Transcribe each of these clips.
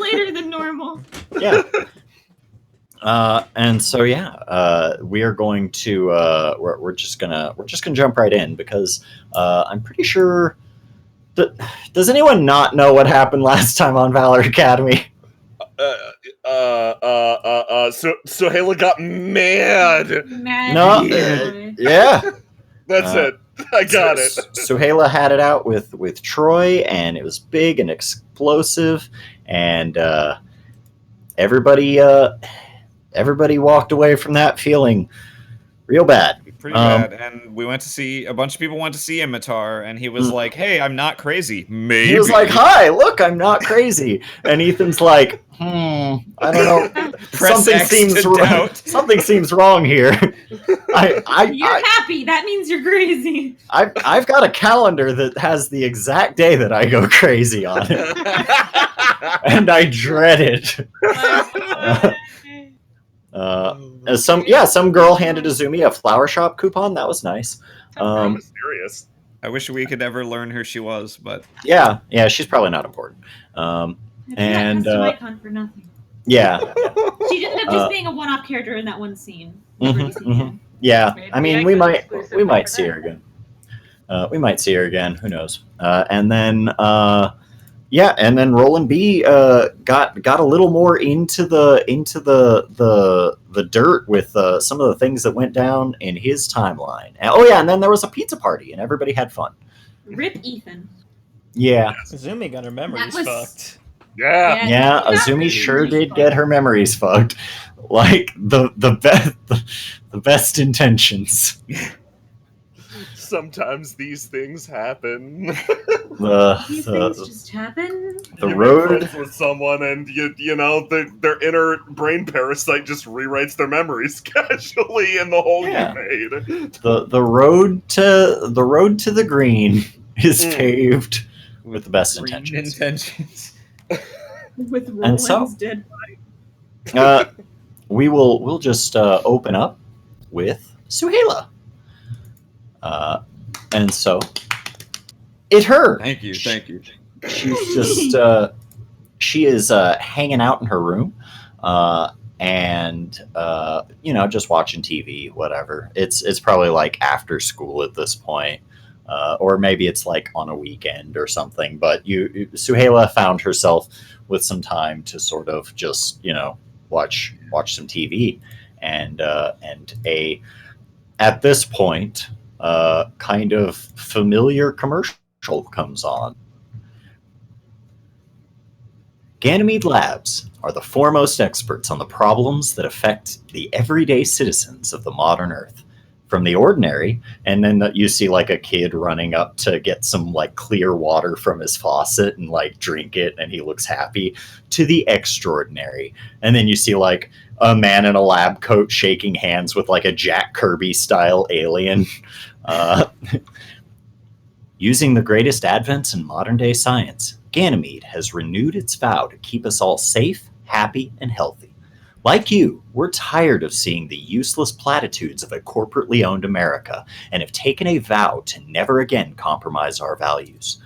later than normal. Yeah. And so we are going to we're just gonna jump right in because I'm pretty sure that does anyone not know what happened last time on Valor Academy? Suhaila got mad. No, yeah. That's it. I got it. Suhaila had it out with Troy, and it was big and explosive, and everybody walked away from that feeling real bad. Pretty bad. And we went to see a bunch of people went to see Imitar, and he was like, "Hey, I'm not crazy." Maybe he was like, "Hi, look, I'm not crazy." And Ethan's like, I don't know. Something seems wrong here. You're happy. That means you're crazy. I've got a calendar that has the exact day that I go crazy on it, and I dread it. Some girl handed Azumi a flower shop coupon. That was nice. Mysterious. I wish we could ever learn who she was, but yeah, she's probably not important. And for nothing. Yeah, she ended up just being a one-off character in that one scene. Yeah, I mean, we might see her again. We might see her again. Who knows? And then Roland B got a little more into the dirt with some of the things that went down in his timeline. And then there was a pizza party and everybody had fun. Rip Ethan. Yeah. Azumi got her memories fucked. Yeah, Azumi sure did get her memories fucked. Like the best intentions. Sometimes these things happen. These things just happen. The road with someone, and you know their inner brain parasite just rewrites their memories casually in the hole you made. The road to the green is paved with the best intentions. With Roland's dead body. We'll just open up with Suhaila. And so it's her. Thank you. She's just she is hanging out in her room, and just watching TV, whatever. It's probably like after school at this point, or maybe it's like on a weekend or something. But Suhaila found herself with some time to sort of just watch some TV, and at this point. Kind of familiar commercial comes on. Ganymede Labs are the foremost experts on the problems that affect the everyday citizens of the modern Earth. From the ordinary, and then you see like a kid running up to get some like clear water from his faucet and like drink it, and he looks happy, to the extraordinary. And then you see like a man in a lab coat shaking hands with like a Jack Kirby style alien. Using the greatest advents in modern day science, Ganymede has renewed its vow to keep us all safe, happy, and healthy. Like you, we're tired of seeing the useless platitudes of a corporately owned America and have taken a vow to never again compromise our values.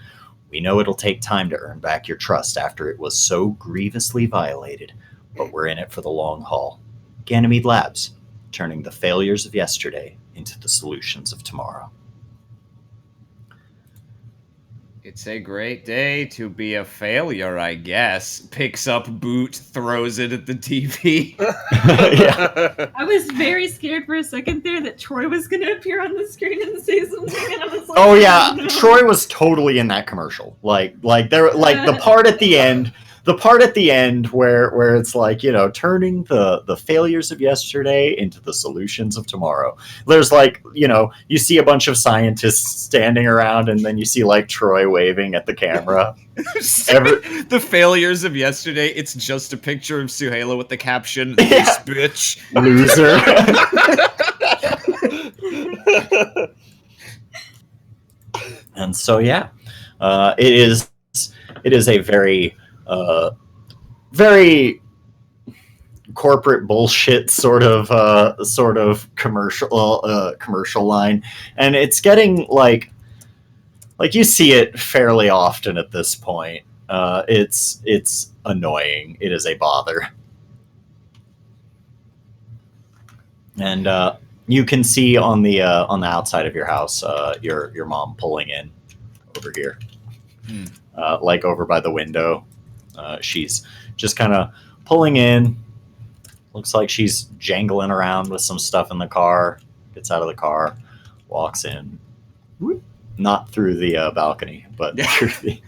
We know it'll take time to earn back your trust after it was so grievously violated, but we're in it for the long haul. Ganymede Labs, turning the failures of yesterday into the solutions of tomorrow. It's a great day to be a failure, I guess. Picks up boot, throws it at the TV. Yeah. I was very scared for a second there that Troy was going to appear on the screen and say something. And I was like, oh yeah, no. Troy was totally in that commercial. Like the part at the end. The part at the end where it's like, turning the failures of yesterday into the solutions of tomorrow. There's like, you see a bunch of scientists standing around, and then you see like Troy waving at the camera. The failures of yesterday, it's just a picture of Suhaila with the caption, "This bitch." Loser. And so, it is a very corporate bullshit sort of commercial line, and it's getting like you see it fairly often at this point. It's annoying. It is a bother. And you can see on the outside of your house, your mom pulling in over here, like over by the window. She's just kind of pulling in. Looks like she's jangling around with some stuff in the car. Gets out of the car, walks in, not through the balcony, but through the.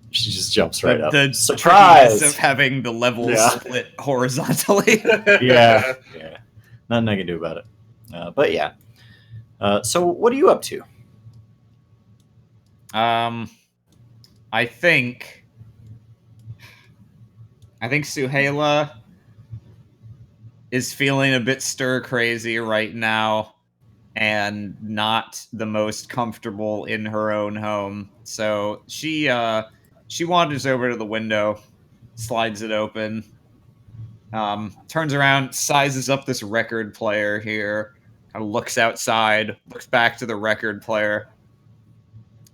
She just jumps right up. The surprise of having the levels split horizontally. yeah. Nothing I can do about it. But yeah. So what are you up to? I think Suhaila is feeling a bit stir crazy right now and not the most comfortable in her own home. So she wanders over to the window, slides it open, turns around, sizes up this record player here, kind of looks outside, looks back to the record player.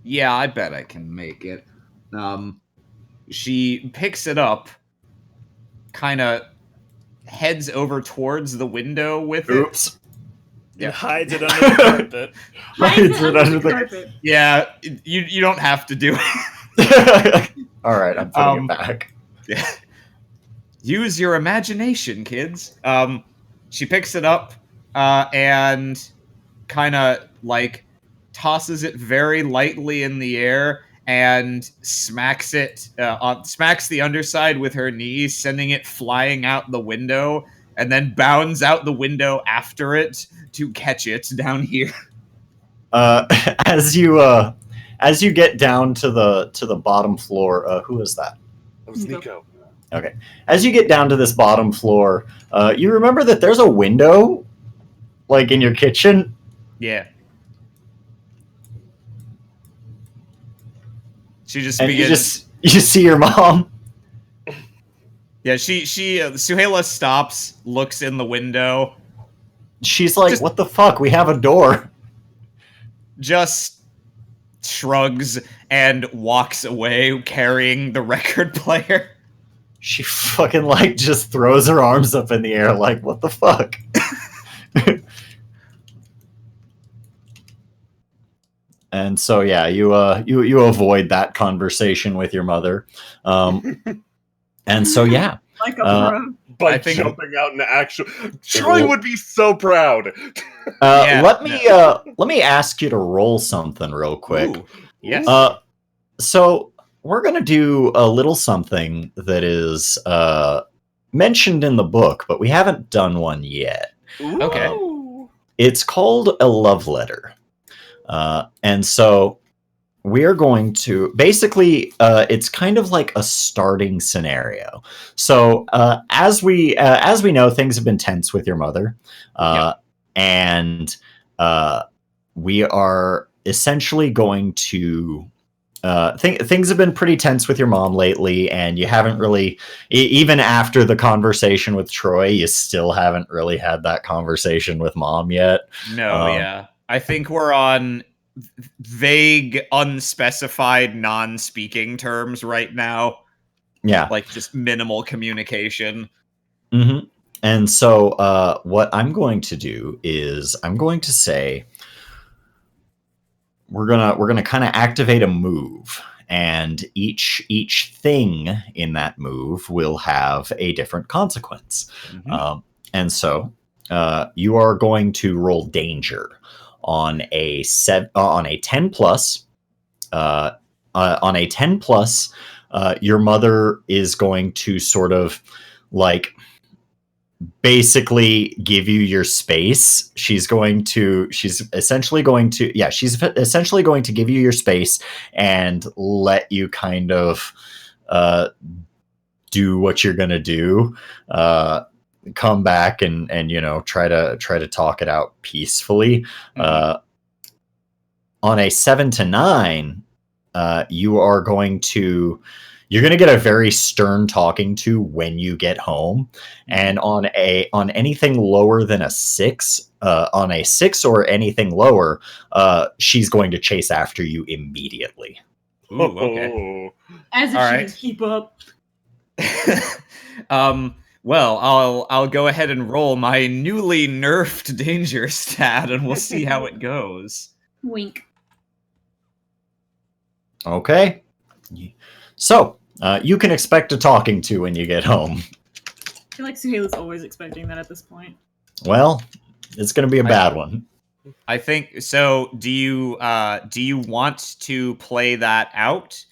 Yeah, I bet I can make it. She picks it up, kind of heads over towards the window with it. Oops. And hides it under the carpet. Hides it under the carpet. Yeah, you don't have to do it. All right, I'm putting it back. Yeah. Use your imagination, kids. She picks it up and kind of like tosses it very lightly in the air and smacks the underside with her knee, sending it flying out the window, and then bounds out the window after it to catch it down here. As you get down to the bottom floor, who is that? That was Nico. Okay. As you get down to this bottom floor, you remember that there's a window, like in your kitchen. Yeah. She just and begins. You see your mom. Yeah, she Suhaila stops, looks in the window. She's like, "What the fuck? We have a door." Just shrugs and walks away carrying the record player. She fucking like just throws her arms up in the air like, "What the fuck?" And so yeah, you avoid that conversation with your mother. And so yeah, like a pro. By jumping out into actual, Troy would be so proud. Let me ask you to roll something real quick. Ooh, yes. So we're gonna do a little something that is mentioned in the book, but we haven't done one yet. Ooh. Okay. It's called a love letter, and so we're going to basically it's kind of like a starting scenario. So as we know, things have been tense with your mother, and we are essentially going to things have been pretty tense with your mom lately, and you haven't really, even after the conversation with Troy, you still haven't really had that conversation with mom yet. No, yeah. I think we're on vague, unspecified, non-speaking terms right now. Yeah. Like just minimal communication. Mm-hmm. And so what I'm going to do is I'm going to say we're gonna kind of activate a move, and each thing in that move will have a different consequence. Mm-hmm. And so you are going to roll danger on a 10 plus. On a 10 plus, your mother is going to sort of like basically give you your space. She's essentially going to give you your space and let you kind of do what you're going to do. Come back and try to talk it out peacefully. Mm-hmm. On a 7 to 9, you're going to get a very stern talking to when you get home. And on anything lower than a 6, on a 6 or anything lower, she's going to chase after you immediately. Ooh, okay. As if All she right. can keep up. Well, I'll go ahead and roll my newly nerfed danger stat, and we'll see how it goes. Wink. Okay. So, you can expect a talking to when you get home. I feel like Suheila's always expecting that at this point. Well, it's going to be a bad one. I think so. Do you want to play that out,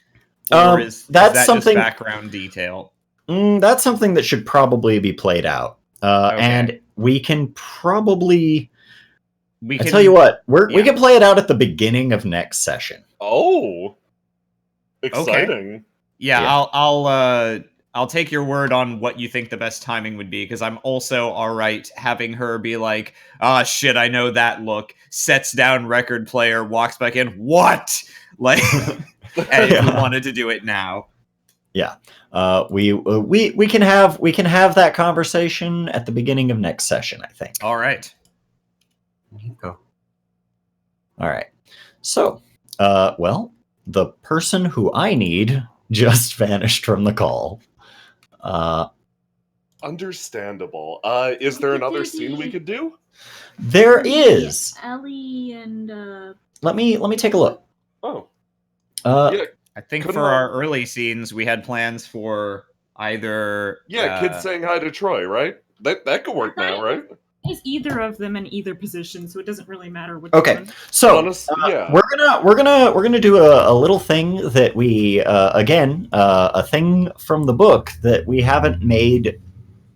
or is that's that something, just background detail? That's something that should probably be played out. Okay. And we can probably. I tell you what, we can play it out at the beginning of next session. Oh, exciting! Yeah. I'll take your word on what you think the best timing would be, because I'm also alright having her be like, "Ah, shit, I know that look." Sets down record player, walks back in. What? Like, and if we wanted to do it now. Yeah, we can have that conversation at the beginning of next session, I think. All right. Go. All right. So, well, the person who I need just vanished from the call. Understandable. Is there another scene we could do? There is. Ellie and Let me take a look. Oh. I think for our early scenes, we had plans for either. Kids saying hi to Troy, right? That could work now, right? Is either of them in either position, so it doesn't really matter which Okay, one. so we're gonna do a little thing that we again a thing from the book that we haven't made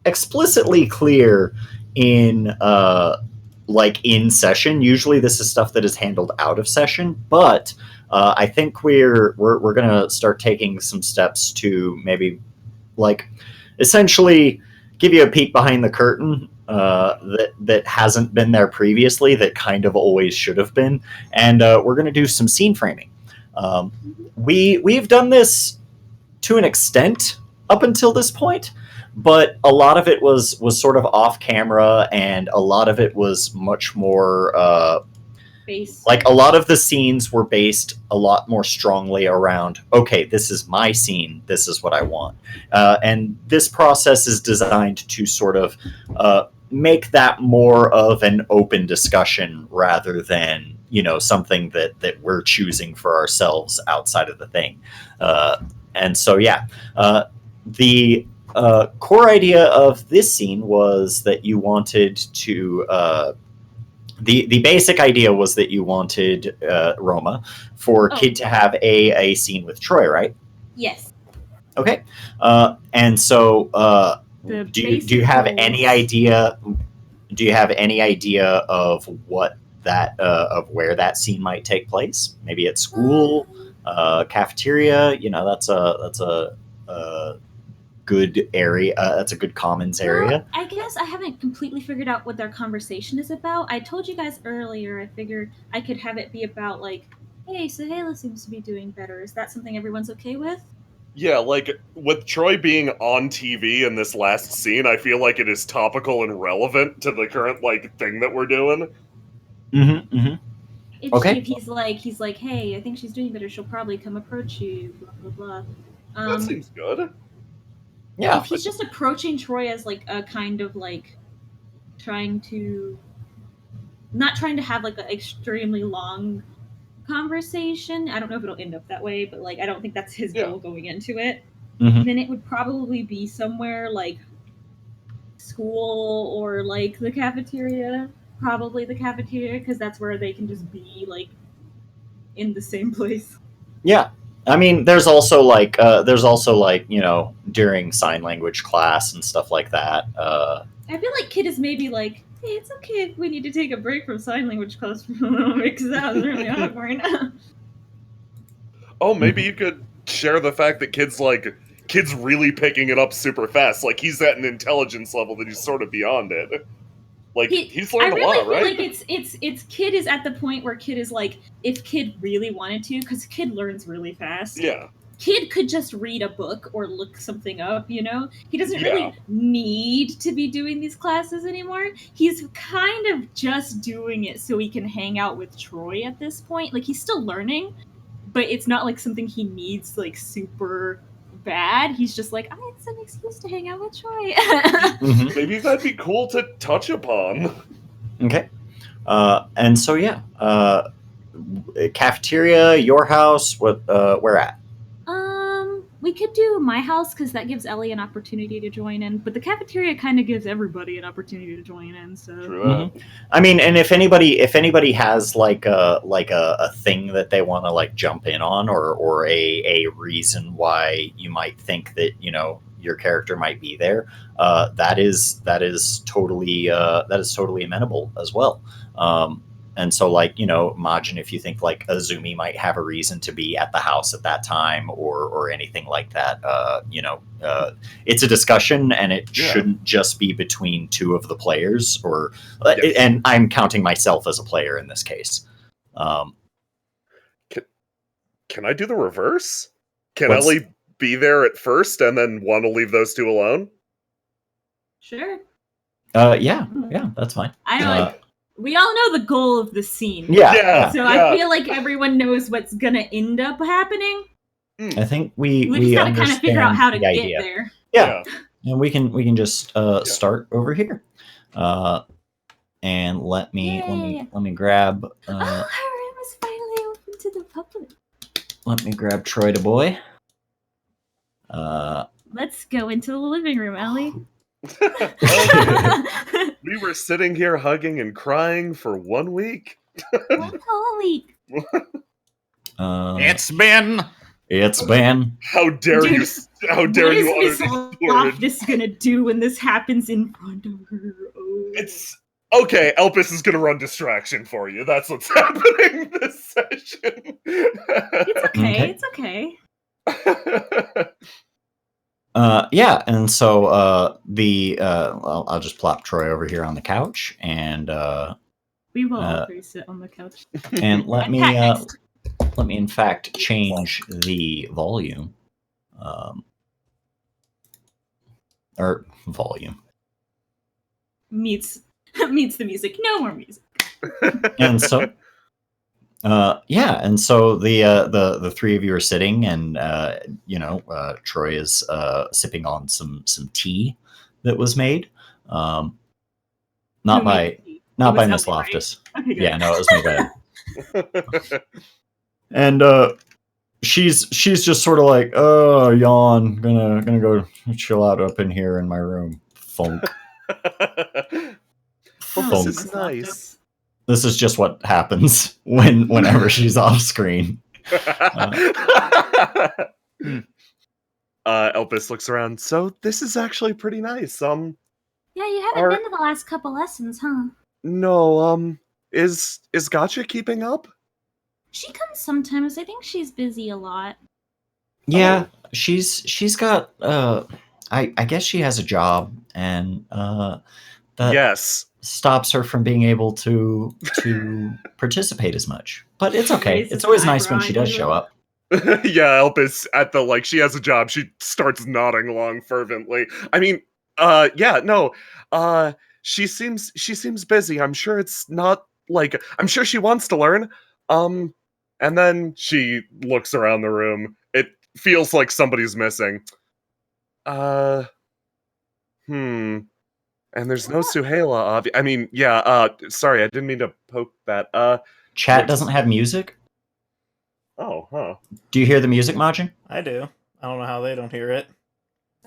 explicitly clear in in session. Usually this is stuff that is handled out of session, but I think we're gonna start taking some steps to maybe essentially give you a peek behind the curtain that hasn't been there previously, that kind of always should have been, and we're going to do some scene framing. We've done this to an extent up until this point, but a lot of it was sort of off camera, and a lot of it was much more a lot of the scenes were based a lot more strongly around, okay, this is my scene, this is what I want, and this process is designed to sort of make that more of an open discussion rather than something that we're choosing for ourselves outside of the thing. And so the core idea of this scene was that you wanted to the basic idea was that you wanted Roma for Kid to have a scene with Troy, right? Yes. Okay. And so do you have any idea? Do you have any idea of what that of where that scene might take place? Maybe at school, cafeteria. That's a good area. That's a good commons area. I guess I haven't completely figured out what their conversation is about. I told you guys earlier, I figured I could have it be about hey, Suheila seems to be doing better. Is that something everyone's okay with? Yeah, with Troy being on TV in this last scene, I feel like it is topical and relevant to the current thing that we're doing. Mm-hmm. Mm-hmm. If he's like, hey, I think she's doing better. She'll probably come approach you. Blah blah blah. That seems good. Yeah. If he's just approaching Troy as a kind of trying to, not trying to have an extremely long conversation. I don't know if it'll end up that way, but I don't think that's his goal going into it. Mm-hmm. Then it would probably be somewhere school or the cafeteria. Probably the cafeteria, because that's where they can just be in the same place. Yeah. I mean, there's also during sign language class and stuff like that. I feel like Kid is maybe hey, it's okay if we need to take a break from sign language class for a moment because that was really awkward. Oh, maybe you could share the fact that Kid's really picking it up super fast. He's at an intelligence level that he's sort of beyond it. He's learned a lot, right? I really feel it's Kid is at the point where Kid is if Kid really wanted to, because Kid learns really fast. Yeah. Kid could just read a book or look something up, He doesn't really need to be doing these classes anymore. He's kind of just doing it so he can hang out with Troy at this point. He's still learning, but it's not like something he needs like super bad. He's just like, it's an excuse to hang out with Troy. Maybe that'd be cool to touch upon. Okay. And so cafeteria, your house, where at? We could do my house because that gives Ellie an opportunity to join in, but the cafeteria kind of gives everybody an opportunity to join in. So, True. I mean, and if anybody has like a thing that they want to like jump in on, or a reason why you might think that your character might be there, that is totally amenable as well. And so, like, Majin, if you think like Azumi might have a reason to be at the house at that time, or anything like that, it's a discussion, and it shouldn't just be between two of the players, and I'm counting myself as a player in this case. Can I do the reverse? Can Ellie be there at first and then want to leave those two alone? Sure. Yeah, that's fine. I know. We all know the goal of the scene. Yeah. So I feel like everyone knows what's gonna end up happening. I think we just gotta kind of figure out how to get there. Yeah. And we can just start over here. And let me grab. Her room is finally open to the public. Let me grab Troy to boy. Let's go into the living room, Ellie. We were sitting here hugging and crying for 1 week. 1 whole week. It's been. How dare you? How dare you? What is Miss Loftus gonna do when this happens in front of her? Oh. It's okay. Elpis is gonna run distraction for you. That's what's happening this session. It's okay. It's okay. Yeah, and so I'll just plop Troy over here on the couch, and we will all three sit on the couch. And let me in fact change the volume, or volume meets the music. No more music. And so. And so the three of you are sitting, and Troy is sipping on some tea that was made, not by Miss Loftus. Right? Okay, yeah, no, it was made by her. And she's just sort of like, oh, yawn, gonna go chill out up in here in my room. Funk. This is nice. This is just what happens whenever she's off screen. Elpis looks around. So this is actually pretty nice. Yeah, you haven't been to the last couple lessons, huh? No. Is Gotcha keeping up? She comes sometimes. I think she's busy a lot. Yeah, she's got. I guess she has a job, and that stops her from being able to participate as much. But it's okay. It's always nice when she does show up. Yeah, Elpis at the she has a job. She starts nodding along fervently. I mean, she seems busy. I'm sure it's not I'm sure she wants to learn. And then she looks around the room. It feels like somebody's missing. And there's no Suhaila, I mean, sorry, I didn't mean to poke that. Chat doesn't have music? Oh, huh. Do you hear the music, Majin? I do. I don't know how they don't hear it.